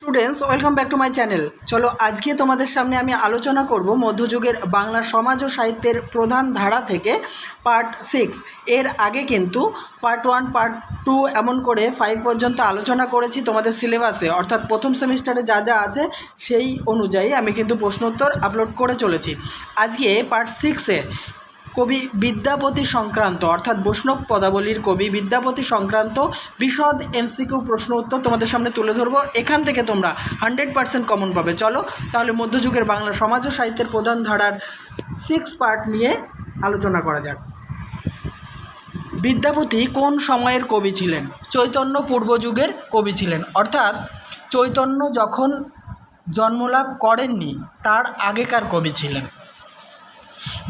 Students, welcome back to my channel. চলো আজকে তোমাদের সামনে আমি আলোচনা করব মধ্যযুগের বাংলা সমাজ ও সাহিত্যের প্রধান ধারা থেকে পার্ট 6। এর আগে কিন্তু পার্ট 1, পার্ট 2 এমন করে 5 পর্যন্ত আলোচনা করেছি তোমাদের সিলেবাসে, অর্থাৎ প্রথম সেমিস্টারে যা যা আছে সেই অনুযায়ী আমি কিন্তু প্রশ্নোত্তর আপলোড করে চলেছি। আজকে পার্ট 6-এ কবি বিদ্যাপতি সংক্রান্ত অর্থাৎ বৈষ্ণব পদাবলীর কবি বিদ্যাপতি সংক্রান্ত বিশদ এমসিকিউ প্রশ্ন উত্তর তোমাদের সামনে তুলে ধরবো। এখান থেকে তোমরা 100% কমন পাবে। চলো তাহলে মধ্যযুগের বাংলা সমাজ ও সাহিত্যের প্রধান ধারার 6 পার্ট নিয়ে আলোচনা করা যাক। বিদ্যাপতি কোন সময়ের কবি ছিলেন? চৈতন্য পূর্বযুগের কবি ছিলেন, অর্থাৎ চৈতন্য যখন জন্মলাভ করেননি তার আগেকার কবি ছিলেন।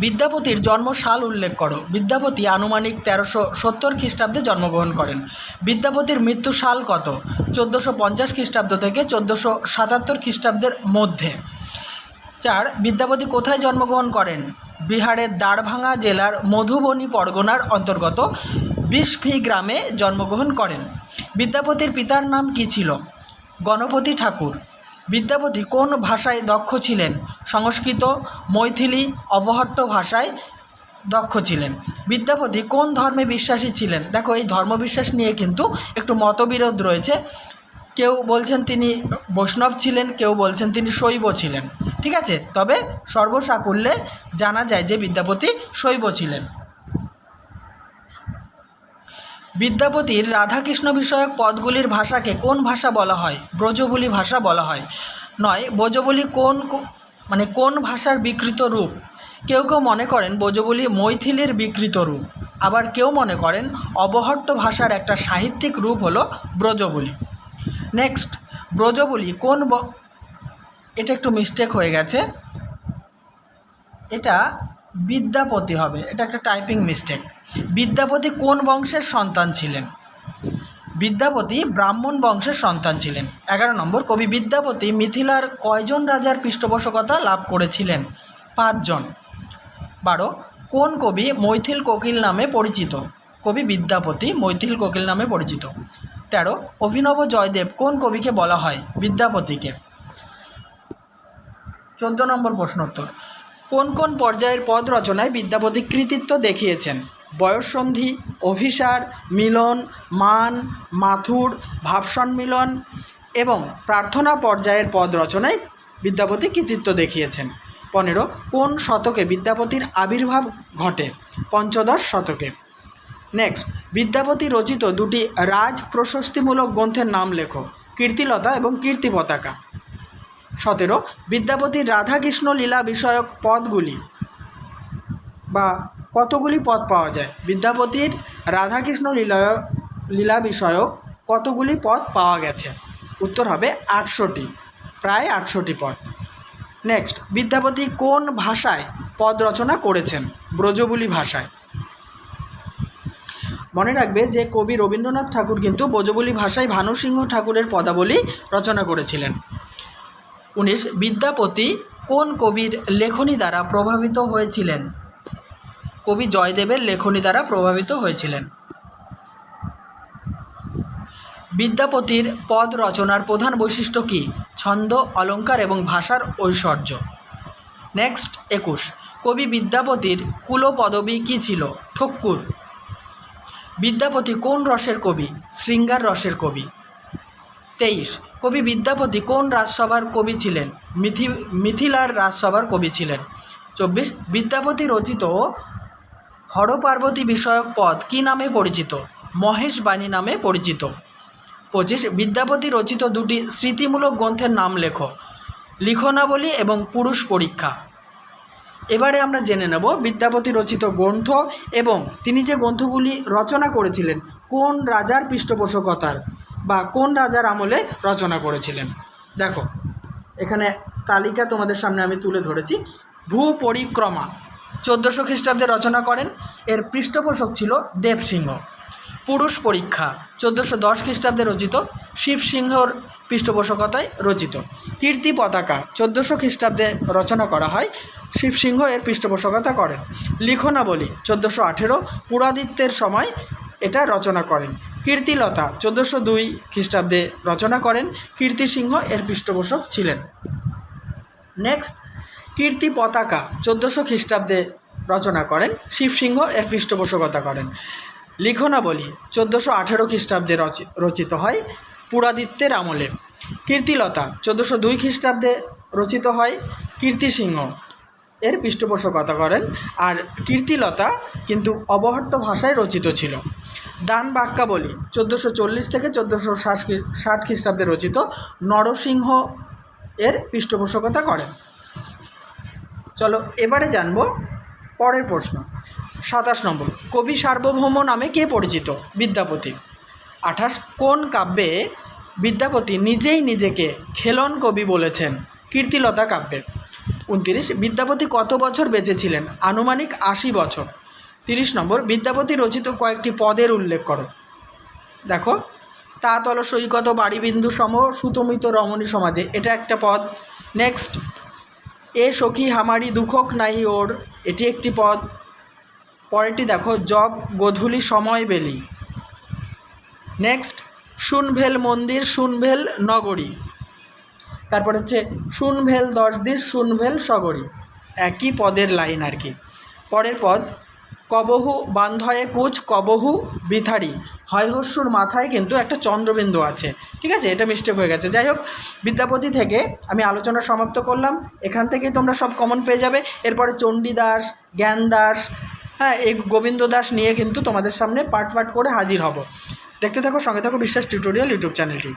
বিদ্যাপতির জন্মসাল উল্লেখ করো। বিদ্যাপতি আনুমানিক 1370 খ্রিস্টাব্দে জন্মগ্রহণ করেন। বিদ্যাপতির মৃত্যু সাল কত? 1450 খ্রিস্টাব্দ থেকে 1477 খ্রিস্টাব্দের মধ্যে। 4. বিদ্যাপতি কোথায় জন্মগ্রহণ করেন? বিহারের দ্বারভাঙা জেলার মধুবনী পরগনার অন্তর্গত বিষফি গ্রামে জন্মগ্রহণ করেন। বিদ্যাপতির পিতার নাম কী ছিল? গণপতি ঠাকুর। বিদ্যাপতি কোন ভাষায় দক্ষ ছিলেন? সংস্কৃত, মৈথিলি, অবহট্ট ভাষায় দক্ষ ছিলেন। বিদ্যাপতি কোন ধর্মে বিশ্বাসী ছিলেন? দেখো, এই ধর্মবিশ্বাস নিয়ে কিন্তু একটু মতবিরোধ রয়েছে। কেউ বলছেন তিনি বৈষ্ণব ছিলেন, কেউ বলছেন তিনি শৈব ছিলেন। ঠিক আছে, তবে সর্বসাকুল্যে জানা যায় যে বিদ্যাপতি শৈব ছিলেন। বিদ্যাপতির রাধাকৃষ্ণ বিষয়ক পদগুলির ভাষাকে কোন ভাষা বলা হয়? ব্রজবুলি ভাষা বলা হয়। 9. ব্রজবুলি কোন ভাষার বিকৃত রূপ? কেউ কেউ মনে করেন ব্রজবুলি মৈথিলির বিকৃত রূপ, আবার কেউ মনে করেন অবহট্ট ভাষার একটা সাহিত্যিক রূপ হলো ব্রজবুলি। নেক্সট, ব্রজবুলি এটা একটু মিস্টেক হয়ে গেছে, এটা বিদ্যাপতি হবে, এটা একটা টাইপিং মিস্টেক। বিদ্যাপতি কোন বংশের সন্তান ছিলেন? বিদ্যাপতি ব্রাহ্মণ বংশের সন্তান ছিলেন। 11 নম্বর, কবি বিদ্যাপতি মিথিলার কয়জন রাজার পৃষ্ঠপোষকতা লাভ করেছিলেন? 5 জন। 12, কোন কবি মৈথিল কোকিল নামে পরিচিত? কবি বিদ্যাপতি মৈথিল কোকিল নামে পরিচিত। 13, অভিনব জয়দেব কোন কবিকে বলা হয়? বিদ্যাপতিকে। 14 নম্বর প্রশ্নোত্তর, কোন কোন পর্যায়ের পদ রচনায় বিদ্যাপতি কৃতিত্ব দেখিয়েছেন? বয়ঃসন্ধি, অভিসার, মিলন, মান, মাথুর, ভাবসম্মিলন এবং প্রার্থনা পর্যায়ের পদ রচনায় বিদ্যাপতি কৃতিত্ব দেখিয়েছেন। 15, কোন শতকে বিদ্যাপতির আবির্ভাব ঘটে? পঞ্চদশ শতকে। নেক্সট, বিদ্যাপতি রচিত দুটি রাজ প্রশস্তিমূলক গ্রন্থের নাম লেখো। কীর্তিলতা এবং কীর্তি পতাকা। 17, বিদ্যাপতির রাধাকৃষ্ণ লীলা বিষয়ক পদগুলি বা কতগুলি পদ পাওয়া যায়? বিদ্যাপতির রাধাকৃষ্ণ লীলা বিষয়ক কতগুলি পদ পাওয়া গেছে? উত্তর হবে 800টি, প্রায় 800টি পদ। নেক্সট, বিদ্যাপতি কোন ভাষায় পদ রচনা করেছেন? ব্রজবুলি ভাষায়। মনে রাখবে যে কবি রবীন্দ্রনাথ ঠাকুর কিন্তু ব্রজবুলি ভাষায় ভানুসিংহ ঠাকুরের পদাবলী রচনা করেছিলেন। 19, বিদ্যাপতি কোন কবির লেখনী দ্বারা প্রভাবিত হয়েছিলেন? কবি জয়দেবের লেখনী দ্বারা প্রভাবিত হয়েছিলেন। বিদ্যাপতির পদ রচনার প্রধান বৈশিষ্ট্য কী? ছন্দ, অলঙ্কার এবং ভাষার ঐশ্বর্য। নেক্সট, 21, কবি বিদ্যাপতির কুলপদবী কী ছিল? ঠক্কুর। বিদ্যাপতি কোন রসের কবি? শৃঙ্গার রসের কবি। 23, কবি বিদ্যাপতি কোন রাজসভার কবি ছিলেন? মিথিলার রাজসভার কবি ছিলেন। 24, বিদ্যাপতি রচিত হরপার্বতী বিষয়ক পদ কী নামে পরিচিত? মহেশবাণী নামে পরিচিত। 25, বিদ্যাপতি রচিত দুটি স্মৃতিমূলক গ্রন্থের নাম লেখো। লিখনাবলী এবং পুরুষ পরীক্ষা। এবারে আমরা জেনে নেব বিদ্যাপতি রচিত গ্রন্থ এবং তিনি যে গ্রন্থগুলি রচনা করেছিলেন কোন রাজার পৃষ্ঠপোষকতার বা কোন রাজার আমলে রচনা করেছিলেন। দেখো, এখানে তালিকা তোমাদের সামনে আমি তুলে ধরেছি। ভূপরিক্রমা 1400 খ্রিস্টাব্দে রচনা করেন, এর পৃষ্ঠপোষক ছিল দেবসিংহ। পুরুষ পরীক্ষা 1410 খ্রিস্টাব্দে রচিত, শিবসিংহর পৃষ্ঠপোষকতায় রচিত। কীর্তি পতাকা 1400 খ্রিস্টাব্দে রচনা করা হয়, শিবসিংহ এর পৃষ্ঠপোষকতা করেন। লিখনাবলী 1418, পুরাদিত্যের সময় এটা রচনা করেন। কীর্তিলতা 1402 খ্রিস্টাব্দে রচনা করেন। কীর্তিসিংহ এর পৃষ্ঠপোষক ছিলেন। নেক্সট, কীর্তি পতাকা 1400 খ্রিস্টাব্দে রচনা করেন। শিবসিংহ এর পৃষ্ঠপোষকতা করেন। লিখনাবলী 1418 খ্রিস্টাব্দে রচিত হয় পুরাদিত্যের আমলে। কীর্তিলতা 1402 খ্রিস্টাব্দে রচিত হয়। কীর্তিসিংহ এর পৃষ্ঠপোষকতা করেন। আর কীর্তিলতা কিন্তু অবহট্ট ভাষায় রচিত ছিল। দান বাক্যাবলী 1440 থেকে 1460 খ্রিস্টাব্দে রচিত। নরসিংহ এর পৃষ্ঠপোষকতা করেন। চলো এবারে জানব পরের প্রশ্ন। 27 নম্বর, কবি সার্বভৌম নামে কে পরিচিত? বিদ্যাপতি। 28, কোন কাব্যে বিদ্যাপতি নিজেই নিজেকে খেলন কবি বলেছেন? কীর্তিলতা কাব্যে। 29, বিদ্যাপতি কত বছর বেঁচে ছিলেন? আনুমানিক 80 বছর। 30 নম্বর, বিদ্যাপতি রচিত কয়েকটি পদের উল্লেখ করো। দেখো, তা তল সৈকত বাড়িবিন্দু সম সুতমিত রমণী সমাজে, এটা একটা পদ। নেক্সট, এ সখী হামারি দুঃখক নাহি ওর, এটি একটি পদ। পরেরটি দেখো, জব গোধূলি সময় বেলি। নেক্সট, শুনভেল মন্দির শুনভেল নগরী। তারপর হচ্ছে শুনভেল 10 দিন শুনভেল সগরী, একই পদের লাইন আর কি। পরের পদ, কবহু বান্ধয়ে কুচ কবহু বিথারি, হয়হস্যুর মাথায় কিন্তু একটা চন্দ্রবিন্দু আছে, ঠিক আছে, এটা মিস্টেক হয়ে গেছে। যাই হোক, বিদ্যাপতি থেকে আমি আলোচনা সমাপ্ত করলাম। এখান থেকেই তোমরা সব কমন পেয়ে যাবে। এরপরে চণ্ডীদাস, জ্ঞানদাস, হ্যাঁ, এই গোবিন্দ দাস নিয়ে কিন্তু তোমাদের সামনে পার্ট পার্ট করে হাজির হব। দেখতে থাকো, সঙ্গে থাকো বিশ্বাস টিউটোরিয়াল ইউটিউব চ্যানেলটি।